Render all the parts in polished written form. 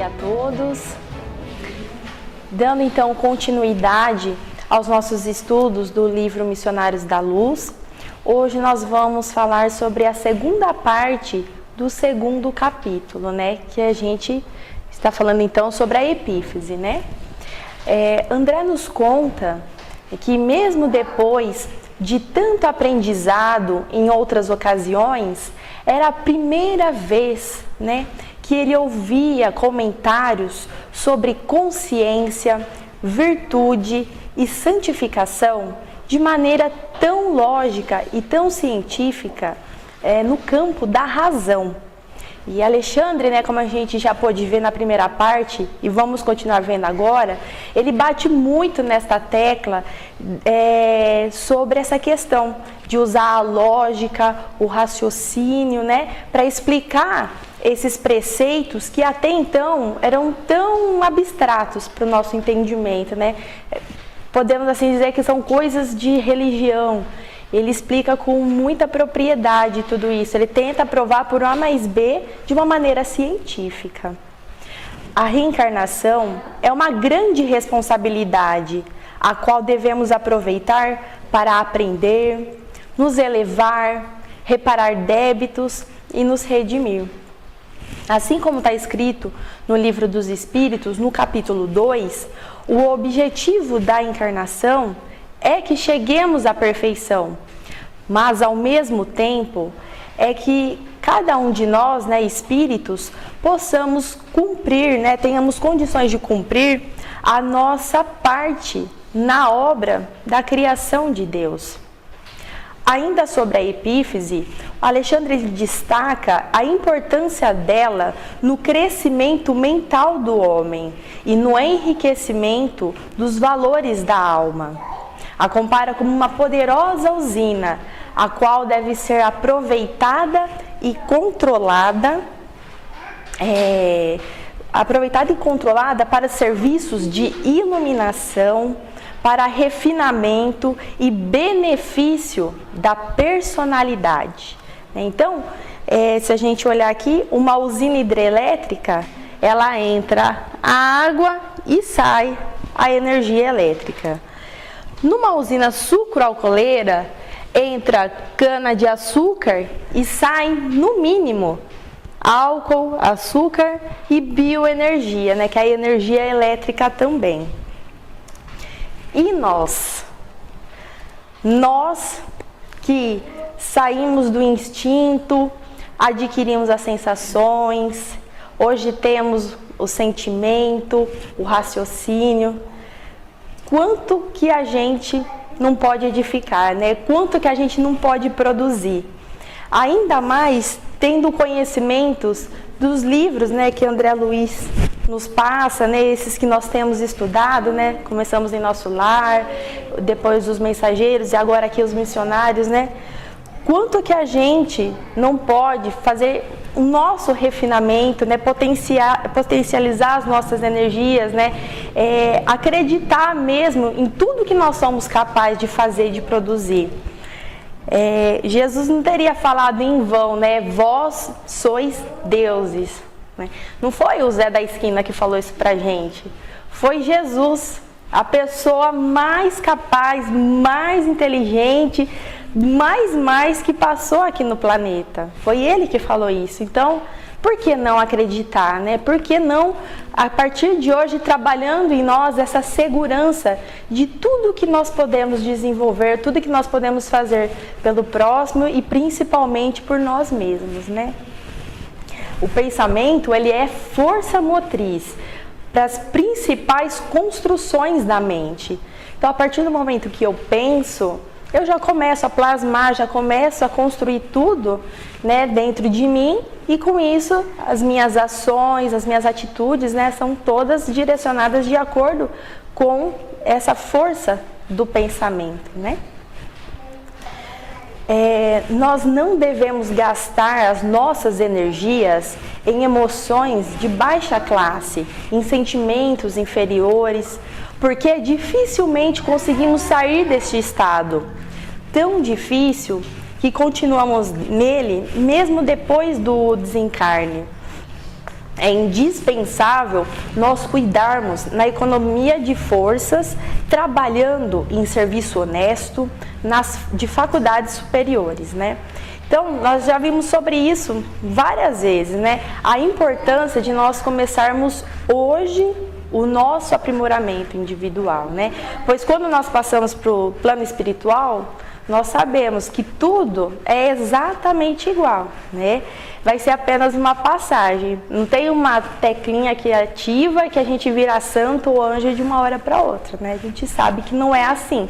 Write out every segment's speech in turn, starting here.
a todos. Dando então continuidade aos nossos estudos do livro Missionários da Luz, hoje nós vamos falar sobre a segunda parte do segundo capítulo, né? Que a gente está falando então sobre a epífise, né? André nos conta que mesmo depois de tanto aprendizado em outras ocasiões, era a primeira vez, né, que ele ouvia comentários sobre consciência, virtude e santificação de maneira tão lógica e tão científica no campo da razão. E Alexandre, né, como a gente já pôde ver na primeira parte, e vamos continuar vendo agora, ele bate muito nesta tecla sobre essa questão de usar a lógica, o raciocínio, né, para explicar esses preceitos que até então eram tão abstratos para o nosso entendimento, né? Podemos assim dizer que são coisas de religião. Ele explica com muita propriedade tudo isso. Ele tenta provar por A mais B de uma maneira científica. A reencarnação é uma grande responsabilidade, a qual devemos aproveitar para aprender, nos elevar, reparar débitos e nos redimir. Assim como está escrito no Livro dos Espíritos, no capítulo 2, o objetivo da encarnação é que cheguemos à perfeição, mas ao mesmo tempo é que cada um de nós, né, espíritos, possamos cumprir, né, tenhamos condições de cumprir a nossa parte na obra da criação de Deus. Ainda sobre a epífise, Alexandre destaca a importância dela no crescimento mental do homem e no enriquecimento dos valores da alma. A compara como uma poderosa usina, a qual deve ser aproveitada e controlada, para serviços de iluminação, para refinamento e benefício da personalidade. Então, se a gente olhar aqui, uma usina hidrelétrica, ela entra a água e sai a energia elétrica. Numa usina sucroalcooleira, entra cana-de-açúcar e sai, no mínimo, álcool, açúcar e bioenergia, né, que é a energia elétrica também. E nós que saímos do instinto, adquirimos as sensações, hoje temos o sentimento, o raciocínio, quanto que a gente não pode edificar, né? Quanto que a gente não pode produzir. Ainda mais tendo conhecimentos dos livros, né, que André Luiz nos passa, né, esses que nós temos estudado, né? Começamos em Nosso Lar, depois os Mensageiros e agora aqui os Missionários, né? Quanto que a gente não pode fazer o nosso refinamento, né, potencializar as nossas energias, né, acreditar mesmo em tudo que nós somos capazes de fazer, de produzir. Jesus não teria falado em vão, né, vós sois deuses, né? Não foi o Zé da esquina que falou isso pra gente, foi Jesus, a pessoa mais capaz, mais inteligente, mais que passou aqui no planeta. Foi ele que falou isso. Então, por que não acreditar, né? Por que não, a partir de hoje, trabalhando em nós essa segurança de tudo que nós podemos desenvolver, tudo que nós podemos fazer pelo próximo e principalmente por nós mesmos, né? O pensamento, ele é força motriz para as principais construções da mente. Então, a partir do momento que eu penso, eu já começo a plasmar, já começo a construir tudo, né, dentro de mim, e com isso as minhas ações, as minhas atitudes, né, são todas direcionadas de acordo com essa força do pensamento, né? Nós não devemos gastar as nossas energias em emoções de baixa classe, em sentimentos inferiores, porque dificilmente conseguimos sair deste estado tão difícil que continuamos nele mesmo depois do desencarne. é indispensável nós cuidarmos na economia de forças, trabalhando em serviço honesto de faculdades superiores, né? Então, nós já vimos sobre isso várias vezes, né? A importância de nós começarmos hoje o nosso aprimoramento individual, né? Pois quando nós passamos para o plano espiritual, nós sabemos que tudo é exatamente igual, né? Vai ser apenas uma passagem. Não tem uma teclinha que ativa que a gente vira santo ou anjo de uma hora para outra, né? A gente sabe que não é assim.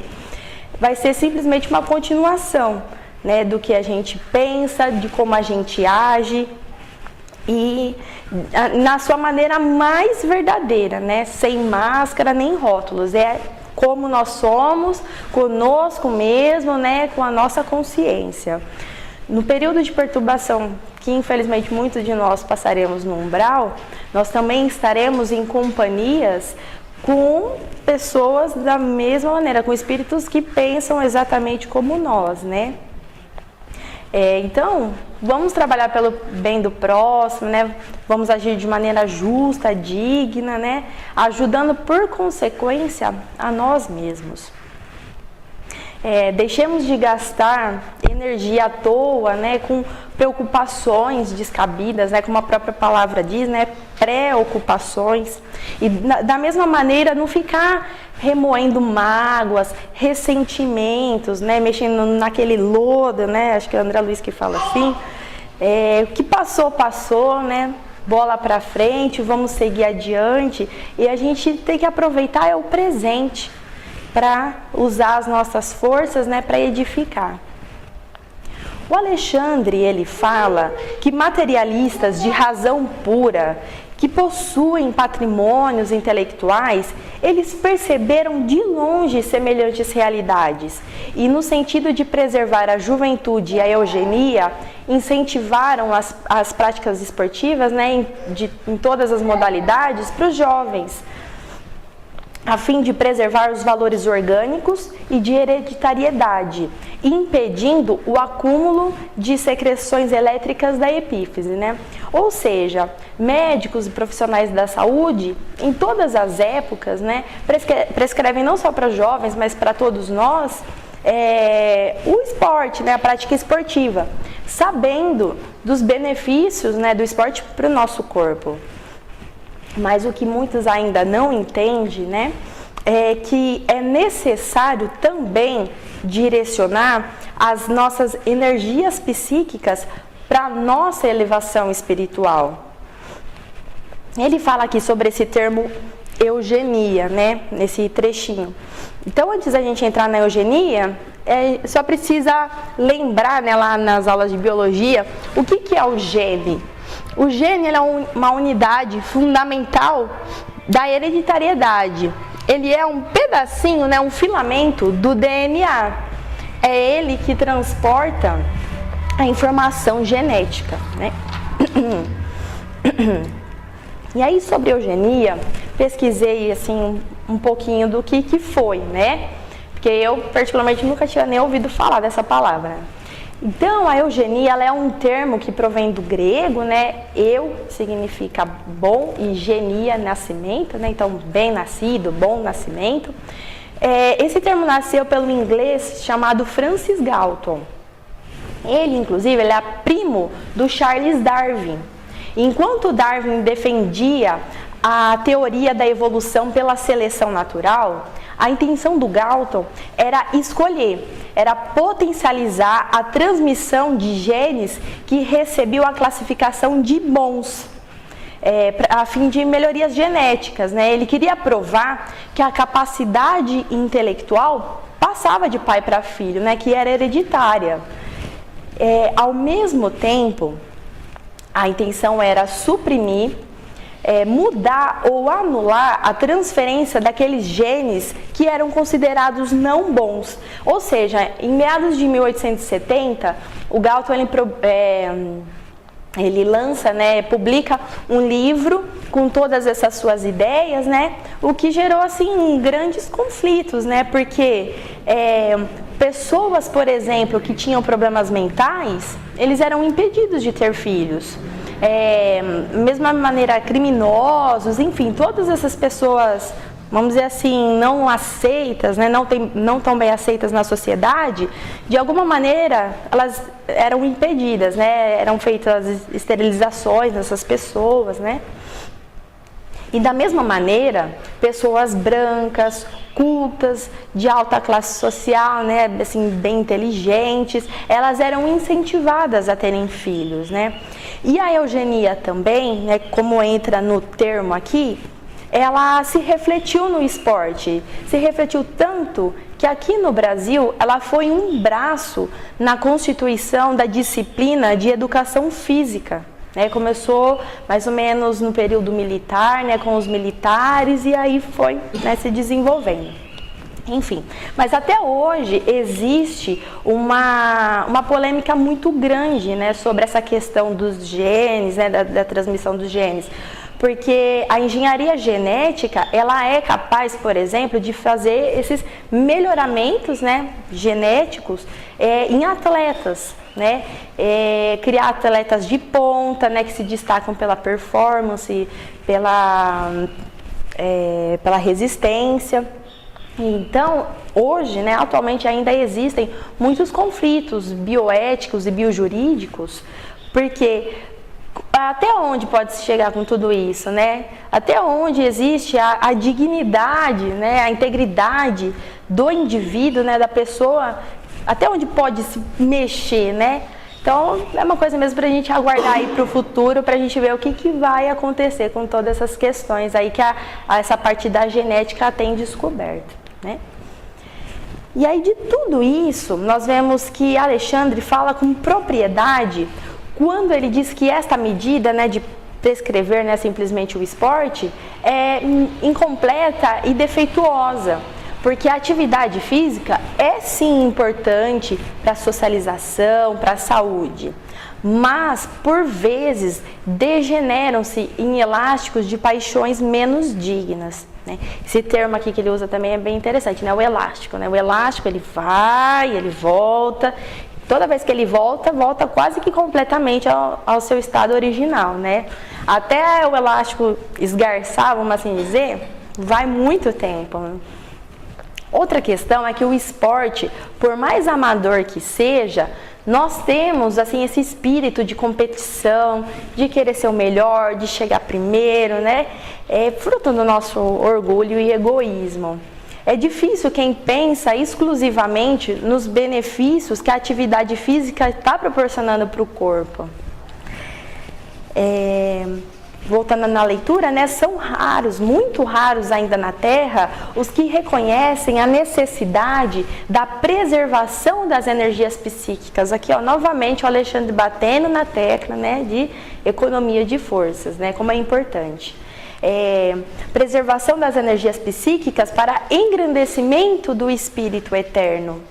Vai ser simplesmente uma continuação, né, do que a gente pensa, de como a gente age e na sua maneira mais verdadeira, né, sem máscara nem rótulos. É como nós somos, conosco mesmo, né, com a nossa consciência. No período de perturbação que infelizmente muitos de nós passaremos no umbral, nós também estaremos em companhias com pessoas da mesma maneira, com espíritos que pensam exatamente como nós, né? Então, vamos trabalhar pelo bem do próximo, né? Vamos agir de maneira justa, digna, né? Ajudando por consequência a nós mesmos. Deixemos de gastar energia à toa, né? Com preocupações descabidas, né? Como a própria palavra diz, né? Preocupações. E da mesma maneira, não ficar remoendo mágoas, ressentimentos, né? Mexendo naquele lodo, né? Acho que é o André Luiz que fala assim. O que passou, passou, né? Bola para frente, vamos seguir adiante. E a gente tem que aproveitar o presente para usar as nossas forças, né? Para edificar. O Alexandre, ele fala que materialistas de razão pura, que possuem patrimônios intelectuais, eles perceberam de longe semelhantes realidades e, no sentido de preservar a juventude e a eugenia, incentivaram as práticas esportivas, né, em todas as modalidades para os jovens, a fim de preservar os valores orgânicos e de hereditariedade, impedindo o acúmulo de secreções elétricas da epífise, né? Ou seja, médicos e profissionais da saúde, em todas as épocas, né, prescrevem não só para jovens, mas para todos nós, o esporte, né, a prática esportiva, sabendo dos benefícios, né, do esporte para o nosso corpo. Mas o que muitos ainda não entendem, né, é que é necessário também direcionar as nossas energias psíquicas para a nossa elevação espiritual. Ele fala aqui sobre esse termo eugenia, né, nesse trechinho. Então, antes da gente entrar na eugenia, só precisa lembrar, né, lá nas aulas de biologia, o que é o gene. O gene é uma unidade fundamental da hereditariedade. Ele é um pedacinho, né, um filamento do DNA. É ele que transporta a informação genética, né? E aí, sobre eugenia, pesquisei assim um pouquinho do que foi, né? Porque eu, particularmente, nunca tinha nem ouvido falar dessa palavra. Então, a eugenia, ela é um termo que provém do grego, né? Eu significa bom e genia, nascimento, né? Então, bem nascido, bom nascimento. Esse termo nasceu pelo inglês chamado Francis Galton. Ele, inclusive, ele é primo do Charles Darwin. Enquanto Darwin defendia a teoria da evolução pela seleção natural, a intenção do Galton era era potencializar a transmissão de genes que recebiam a classificação de bons, a fim de melhorias genéticas, né? Ele queria provar que a capacidade intelectual passava de pai para filho, né? Que era hereditária. Ao mesmo tempo, a intenção era suprimir, mudar ou anular a transferência daqueles genes que eram considerados não bons. Ou seja, em meados de 1870, o Galton ele lança, né, publica um livro com todas essas suas ideias, né, o que gerou assim grandes conflitos, né, porque pessoas, por exemplo, que tinham problemas mentais, eles eram impedidos de ter filhos. mesma maneira criminosos, enfim, todas essas pessoas, vamos dizer assim, não aceitas, né, não tão bem aceitas na sociedade, de alguma maneira elas eram impedidas, né, eram feitas esterilizações dessas pessoas, né. E da mesma maneira, pessoas brancas, cultas, de alta classe social, né, assim, bem inteligentes, elas eram incentivadas a terem filhos, né. E a eugenia também, né, como entra no termo aqui, ela se refletiu no esporte, se refletiu tanto que aqui no Brasil ela foi um braço na constituição da disciplina de educação física. Começou mais ou menos no período militar, né, com os militares, e aí foi, né, se desenvolvendo. Enfim, mas até hoje existe uma polêmica muito grande, né, sobre essa questão dos genes, né, da transmissão dos genes. Porque a engenharia genética, ela é capaz, por exemplo, de fazer esses melhoramentos, né, genéticos em atletas, né, criar atletas de ponta, né, que se destacam pela performance, pela resistência. Então, hoje, né, atualmente ainda existem muitos conflitos bioéticos e biojurídicos, porque até onde pode se chegar com tudo isso, né? Até onde existe a dignidade, né, a integridade do indivíduo, né, da pessoa, até onde pode se mexer, né? Então, é uma coisa mesmo para a gente aguardar aí para o futuro, para a gente ver o que vai acontecer com todas essas questões aí que essa parte da genética tem descoberto, né? E aí, de tudo isso, nós vemos que Alexandre fala com propriedade quando ele diz que esta medida, né, de prescrever, né, simplesmente o esporte é incompleta e defeituosa, porque a atividade física é sim importante para a socialização, para a saúde, mas por vezes degeneram-se em elásticos de paixões menos dignas. Esse termo aqui que ele usa também é bem interessante, né? O elástico, né? O elástico, ele vai, ele volta. Toda vez que ele volta quase que completamente ao seu estado original, né? Até o elástico esgarçar, vamos assim dizer, vai muito tempo. Outra questão é que o esporte, por mais amador que seja, nós temos assim esse espírito de competição, de querer ser o melhor, de chegar primeiro, né? É fruto do nosso orgulho e egoísmo. É difícil quem pensa exclusivamente nos benefícios que a atividade física está proporcionando para o corpo. Voltando na leitura, né, são raros, muito raros ainda na Terra, os que reconhecem a necessidade da preservação das energias psíquicas. Aqui, ó, novamente, o Alexandre batendo na tecla, né, de economia de forças, né, como é importante. Preservação das energias psíquicas para engrandecimento do espírito eterno.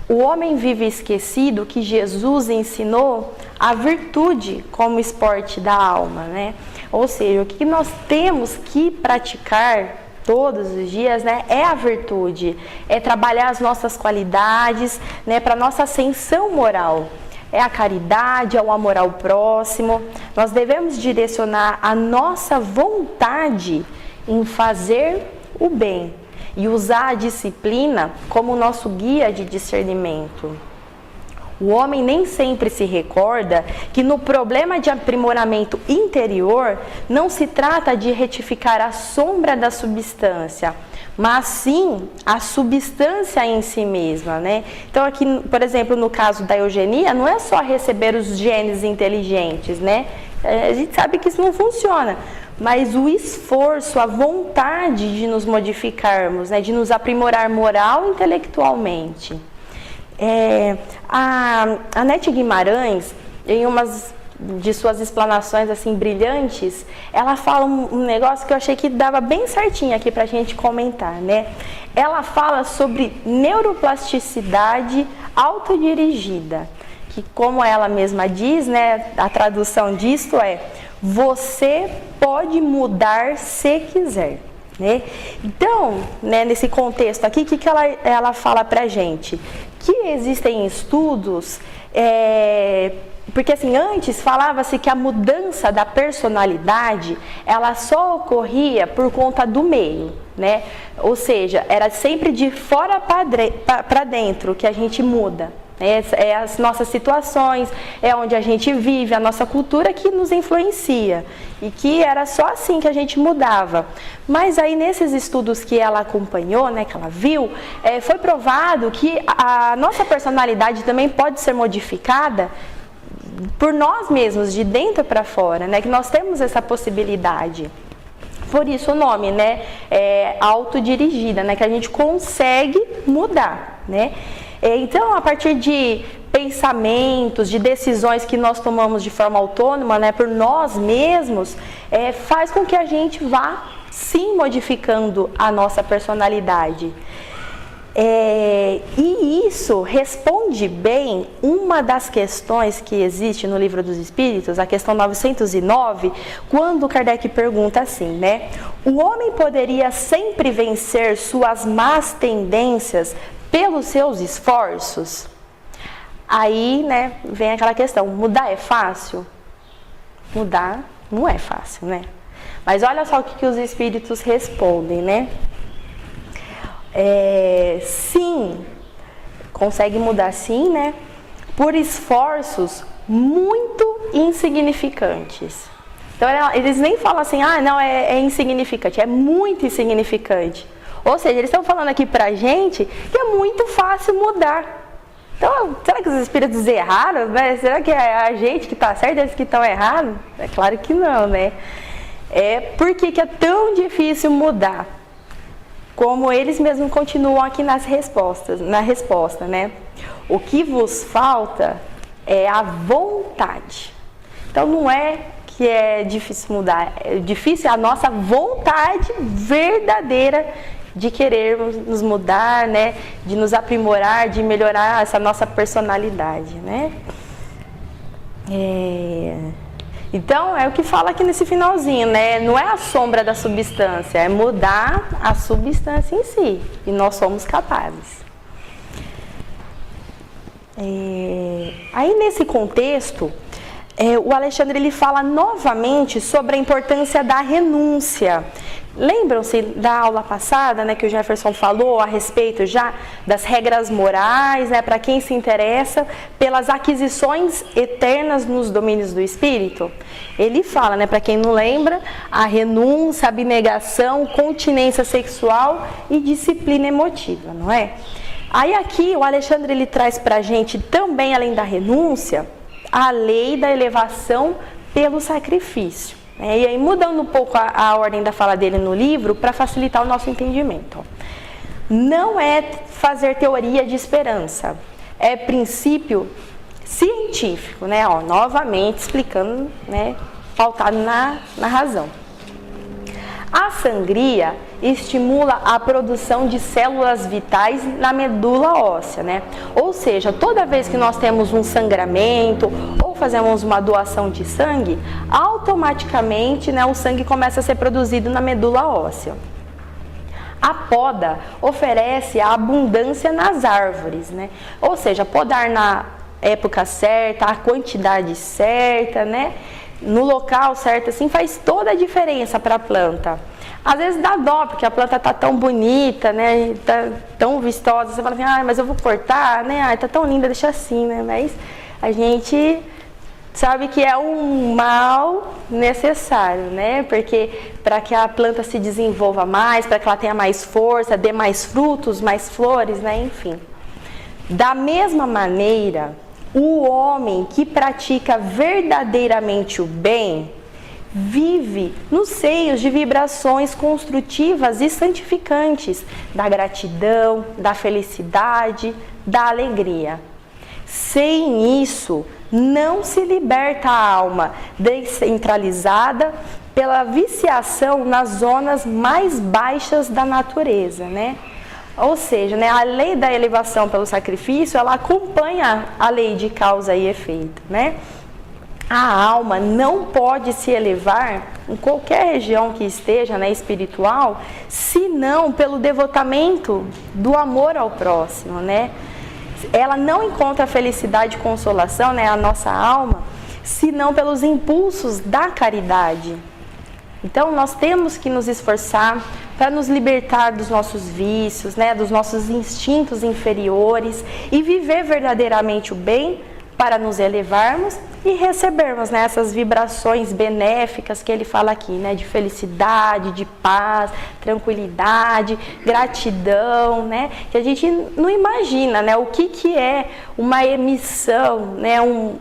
O homem vive esquecido que Jesus ensinou a virtude como esporte da alma, né? Ou seja, o que nós temos que praticar todos os dias, né, é a virtude, é trabalhar as nossas qualidades, né, para nossa ascensão moral. É a caridade, é o amor ao próximo. Nós devemos direcionar a nossa vontade em fazer o bem e usar a disciplina como nosso guia de discernimento. O homem nem sempre se recorda que no problema de aprimoramento interior não se trata de retificar a sombra da substância, mas sim a substância em si mesma, né? Então aqui, por exemplo, no caso da eugenia, não é só receber os genes inteligentes, né? A gente sabe que isso não funciona, mas o esforço, a vontade de nos modificarmos, né? De nos aprimorar moral e intelectualmente. A Nete Guimarães, em umas de suas explanações assim brilhantes, ela fala um negócio que eu achei que dava bem certinho aqui pra gente comentar, né? Ela fala sobre neuroplasticidade autodirigida, que como ela mesma diz, né, a tradução disto é: você pode mudar se quiser. Né? Então, né, nesse contexto aqui, o que ela fala pra gente? Que existem estudos Porque assim, antes falava-se que a mudança da personalidade, ela só ocorria por conta do meio, né? Ou seja, era sempre de fora para dentro que a gente muda. É as nossas situações, é onde a gente vive, a nossa cultura que nos influencia. E que era só assim que a gente mudava. Mas aí nesses estudos que ela acompanhou, né, que ela viu, foi provado que a nossa personalidade também pode ser modificada por nós mesmos, de dentro para fora, né? Que nós temos essa possibilidade. Por isso o nome, né? Autodirigida, né? Que a gente consegue mudar, né? Então, a partir de pensamentos, de decisões que nós tomamos de forma autônoma, né? Por nós mesmos, faz com que a gente vá, sim, modificando a nossa personalidade. E isso responde bem uma das questões que existe no Livro dos Espíritos, a questão 909, quando Kardec pergunta assim, né? O homem poderia sempre vencer suas más tendências pelos seus esforços? Aí, né, vem aquela questão, mudar é fácil? Mudar não é fácil, né? Mas olha só o que os Espíritos respondem, né? Sim, consegue mudar sim, né? Por esforços muito insignificantes. Então, eles nem falam assim, não, é insignificante, é muito insignificante. Ou seja, eles estão falando aqui pra gente que é muito fácil mudar. Então, será que os espíritos erraram, né? Será que é a gente que está certo e eles que estão errados? É claro que não, né? Por que é tão difícil mudar? Como eles mesmos continuam aqui na resposta, né? O que vos falta é a vontade. Então, não é que é difícil mudar, é difícil a nossa vontade verdadeira de querermos nos mudar, né? De nos aprimorar, de melhorar essa nossa personalidade, né? Então, é o que fala aqui nesse finalzinho, né? Não é a sombra da substância, é mudar a substância em si. E nós somos capazes. Aí, nesse contexto, o Alexandre ele fala novamente sobre a importância da renúncia. Lembram-se da aula passada, né, que o Jefferson falou a respeito já das regras morais, né, para quem se interessa pelas aquisições eternas nos domínios do espírito? Ele fala, né, para quem não lembra, a renúncia, abnegação, continência sexual e disciplina emotiva, não é? Aí aqui o Alexandre ele traz para a gente também, além da renúncia, a lei da elevação pelo sacrifício. E aí, mudando um pouco a ordem da fala dele no livro, para facilitar o nosso entendimento. Não é fazer teoria de esperança, é princípio científico, né? Novamente explicando, né? Pautado na razão. A sangria estimula a produção de células vitais na medula óssea, né? Ou seja, toda vez que nós temos um sangramento ou fazemos uma doação de sangue, automaticamente, né, o sangue começa a ser produzido na medula óssea. A poda oferece a abundância nas árvores, né? Ou seja, podar na época certa, a quantidade certa, né? No local certo, assim, faz toda a diferença para a planta. Às vezes dá dó, porque a planta tá tão bonita, né? Tá tão vistosa, você fala assim, mas eu vou cortar, né? Tá tão linda, deixa assim, né? Mas a gente sabe que é um mal necessário, né? Porque para que a planta se desenvolva mais, para que ela tenha mais força, dê mais frutos, mais flores, né? Enfim. Da mesma maneira, o homem que pratica verdadeiramente o bem vive nos seios de vibrações construtivas e santificantes da gratidão, da felicidade, da alegria. Sem isso, não se liberta a alma descentralizada pela viciação nas zonas mais baixas da natureza, né? Ou seja, né, a lei da elevação pelo sacrifício, ela acompanha a lei de causa e efeito, né? A alma não pode se elevar em qualquer região que esteja, né, espiritual, senão pelo devotamento do amor ao próximo, né? ela não encontra felicidade e consolação, né, a nossa alma, senão pelos impulsos da caridade. Então, nós temos que nos esforçar para nos libertar dos nossos vícios, né, dos nossos instintos inferiores e viver verdadeiramente o bem para nos elevarmos e recebermos, né, essas vibrações benéficas que ele fala aqui, né, de felicidade, de paz, tranquilidade, gratidão, né, que a gente não imagina, né, o que é uma emissão, né, um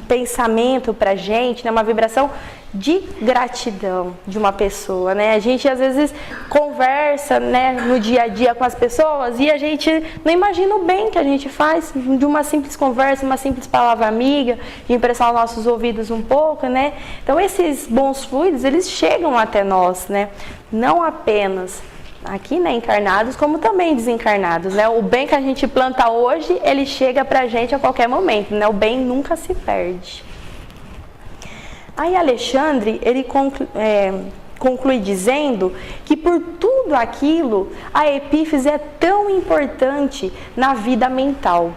pensamento para a gente, né, uma vibração de gratidão de uma pessoa, né? A gente às vezes conversa, né, no dia a dia com as pessoas e a gente não imagina o bem que a gente faz de uma simples conversa, uma simples palavra amiga, de impressionar os nossos ouvidos um pouco, né? Então esses bons fluidos, eles chegam até nós, né? Não apenas aqui, né, encarnados, como também desencarnados, né? O bem que a gente planta hoje, ele chega pra gente a qualquer momento, né? O bem nunca se perde. Aí Alexandre, ele conclui dizendo que por tudo aquilo, a epífise é tão importante na vida mental.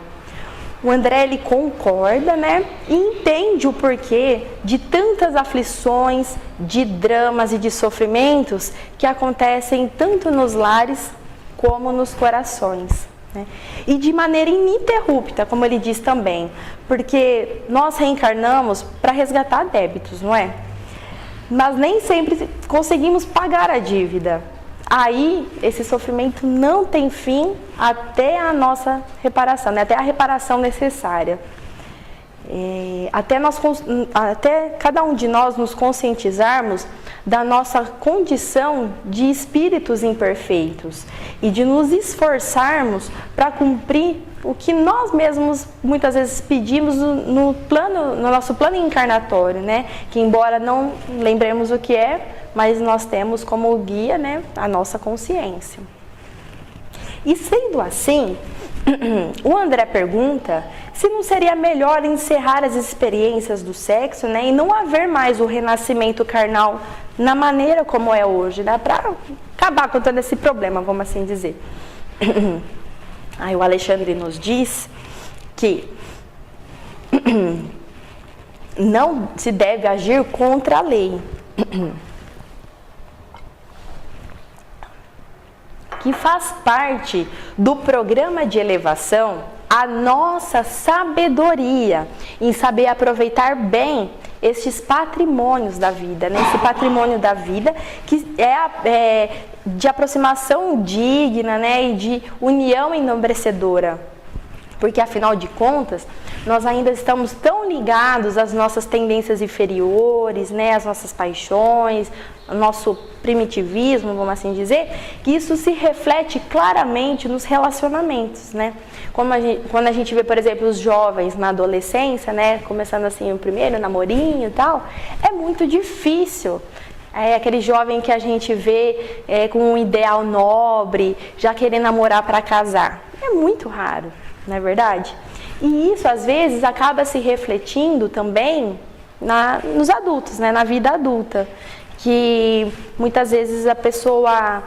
O André, ele concorda, né, e entende o porquê de tantas aflições, de dramas e de sofrimentos que acontecem tanto nos lares como nos corações. Né? E de maneira ininterrupta, como ele diz também, porque nós reencarnamos para resgatar débitos, não é? Mas nem sempre conseguimos pagar a dívida. Aí, esse sofrimento não tem fim até a nossa reparação, né? Até a reparação necessária. Até cada um de nós nos conscientizarmos da nossa condição de espíritos imperfeitos e de nos esforçarmos para cumprir o que nós mesmos muitas vezes pedimos no nosso plano encarnatório, né? Que embora não lembremos o que é, mas nós temos como guia, né, a nossa consciência. E sendo assim, o André pergunta se não seria melhor encerrar as experiências do sexo, né, e não haver mais o renascimento carnal na maneira como é hoje, né, para acabar com todo esse problema, vamos assim dizer. Aí o Alexandre nos diz que não se deve agir contra a lei, que faz parte do programa de elevação a nossa sabedoria em saber aproveitar bem estes patrimônios da vida, né? Esse patrimônio da vida que é de aproximação digna, né? E de união enobrecedora. Porque, afinal de contas, nós ainda estamos tão ligados às nossas tendências inferiores, né, às nossas paixões, ao nosso primitivismo, vamos assim dizer, que isso se reflete claramente nos relacionamentos, né? Quando a gente vê, por exemplo, os jovens na adolescência, né, começando assim o primeiro namorinho e tal, é muito difícil. É aquele jovem que a gente vê com um ideal nobre, já querendo namorar para casar. É muito raro, não é verdade? E isso, às vezes, acaba se refletindo também nos adultos, né? Na vida adulta. Que muitas vezes a pessoa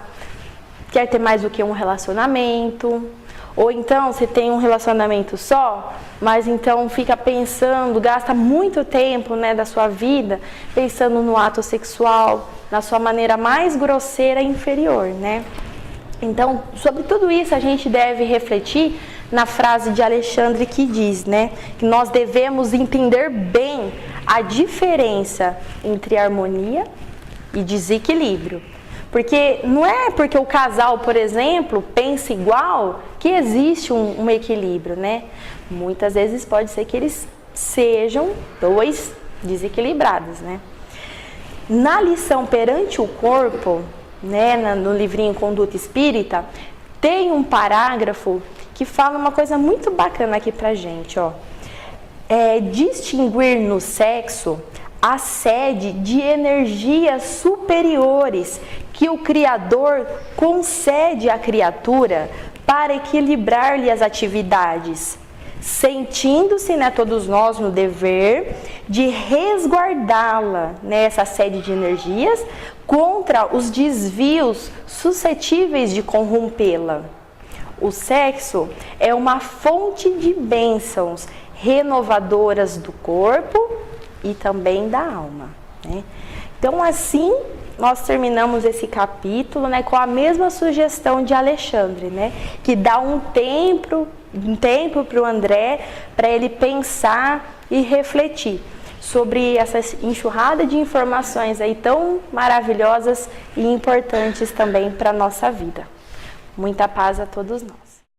quer ter mais do que um relacionamento, ou então você tem um relacionamento só, mas então fica pensando, gasta muito tempo, né, da sua vida pensando no ato sexual, na sua maneira mais grosseira e inferior, né? Então, sobre tudo isso a gente deve refletir na frase de Alexandre que diz, né, que nós devemos entender bem a diferença entre harmonia e desequilíbrio. Porque não é porque o casal, por exemplo, pensa igual que existe um equilíbrio, né? Muitas vezes pode ser que eles sejam dois desequilibrados, né? Na lição Perante o Corpo, né, no livrinho Conduta Espírita, tem um parágrafo que fala uma coisa muito bacana aqui pra gente, ó. Distinguir no sexo a sede de energias superiores que o Criador concede à criatura para equilibrar-lhe as atividades, sentindo-se, né, todos nós no dever de resguardá-la, né, essa sede de energias, contra os desvios suscetíveis de corrompê-la. o sexo é uma fonte de bênçãos renovadoras do corpo e também da alma, né? Então, assim, nós terminamos esse capítulo, né, com a mesma sugestão de Alexandre, né, que dá um tempo para o André, para ele pensar e refletir sobre essa enxurrada de informações aí tão maravilhosas e importantes também para a nossa vida. Muita paz a todos nós.